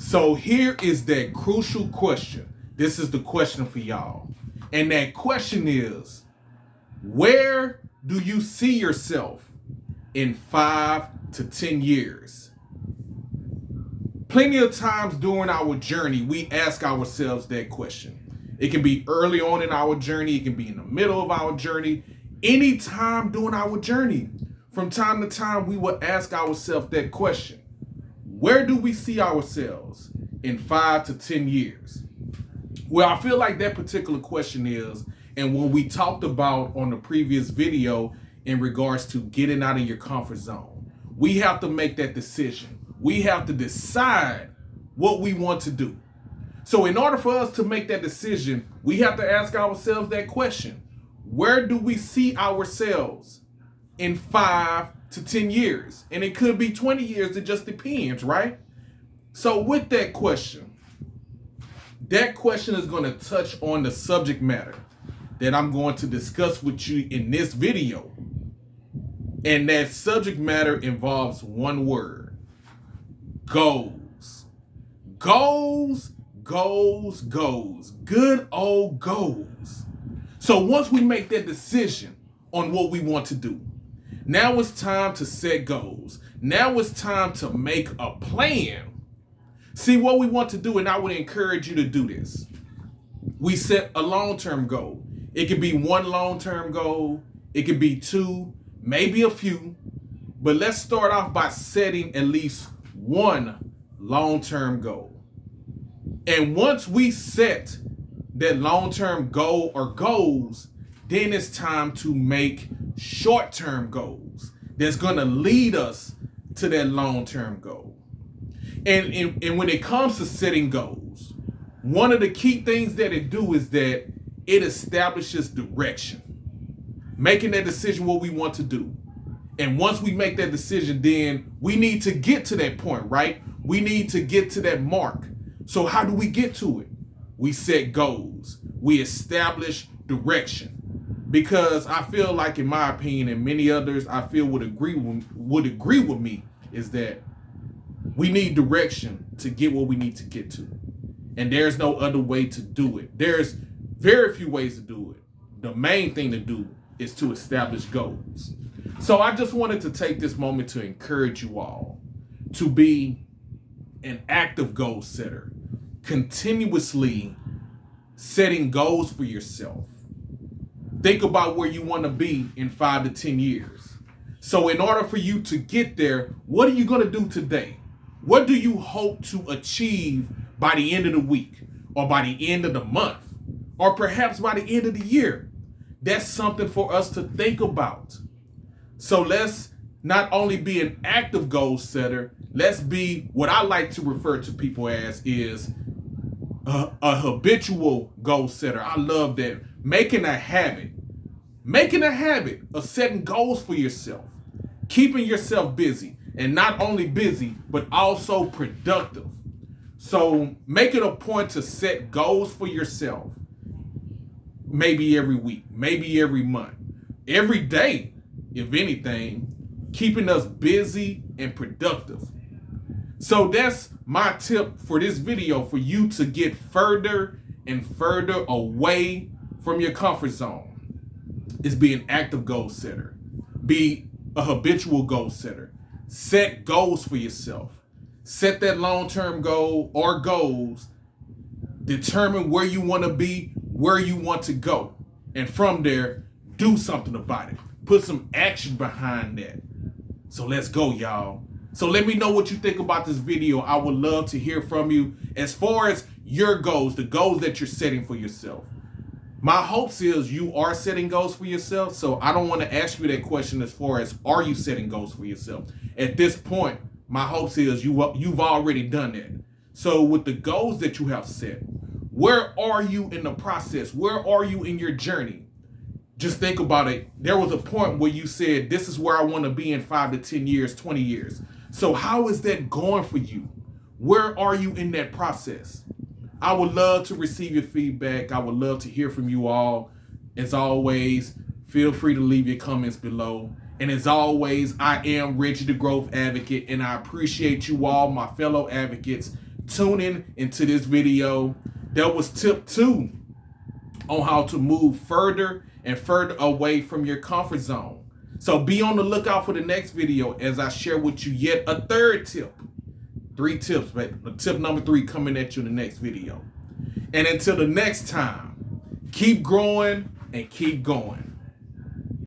So here is that crucial question. This is the question for y'all. And that question is, where do you see yourself in 5 to 10 years? Plenty of times during our journey, we ask ourselves that question. It can be early on in our journey. It can be in the middle of our journey. Anytime during our journey, from time to time, we will ask ourselves that question. Where do we see ourselves in 5 to 10 years? Well, I feel like that particular question is, and when we talked about on the previous video in regards to getting out of your comfort zone, we have to make that decision. We have to decide what we want to do. So in order for us to make that decision, we have to ask ourselves that question. Where do we see ourselves in 5 to 10 years? And it could be 20 years. It just depends, right? So with that question is going to touch on the subject matter that I'm going to discuss with you in this video. And that subject matter involves one word: goals. Goals, goals, goals. Good old goals. So once we make that decision on what we want to do, now it's time to set goals. Now it's time to make a plan. See what we want to do, and I would encourage you to do this. We set a long-term goal. It could be one long-term goal. It could be two, maybe a few. But let's start off by setting at least one long-term goal. And once we set that long-term goal or goals, then it's time to make short-term goals that's going to lead us to that long-term goal. And when it comes to setting goals, one of the key things that it do is that it establishes direction, making that decision what we want to do. And once we make that decision, then we need to get to that point, right? We need to get to that mark. So how do we get to it? We set goals. We establish direction. Because I feel like, in my opinion, and many others I feel would agree with me, is that we need direction to get what we need to get to. And there's no other way to do it. There's very few ways to do it. The main thing to do is to establish goals. So I just wanted to take this moment to encourage you all to be an active goal setter, continuously setting goals for yourself. Think about where you want to be in 5 to 10 years. So in order for you to get there, what are you going to do today? What do you hope to achieve by the end of the week, or by the end of the month, or perhaps by the end of the year? That's something for us to think about. So let's not only be an active goal setter, let's be what I like to refer to people as is a habitual goal setter. I love that. Making a habit of setting goals for yourself, keeping yourself busy, and not only busy, but also productive. So make it a point to set goals for yourself. Maybe every week, maybe every month, every day, if anything, keeping us busy and productive. So that's my tip for this video, for you to get further and further away from your comfort zone, is be an active goal setter. Be a habitual goal setter. Set goals for yourself. Set that long-term goal or goals. Determine where you want to be, where you want to go. And from there, do something about it. Put some action behind that. So let's go, y'all. So let me know what you think about this video. I would love to hear from you as far as your goals, the goals that you're setting for yourself. My hopes is you are setting goals for yourself. So I don't want to ask you that question as far as, are you setting goals for yourself? At this point, my hopes is you've already done that. So with the goals that you have set, where are you in the process? Where are you in your journey? Just think about it. There was a point where you said, this is where I want to be in 5 to 10 years, 20 years. So how is that going for you? Where are you in that process? I would love to receive your feedback. I would love to hear from you all. As always, feel free to leave your comments below. And as always, I am Reggie the Growth Advocate, and I appreciate you all, my fellow advocates, tuning into this video. That was tip 2 on how to move further and further away from your comfort zone. So be on the lookout for the next video as I share with you yet a third tip. 3 tips, but tip number 3 coming at you in the next video. And until the next time, keep growing and keep going.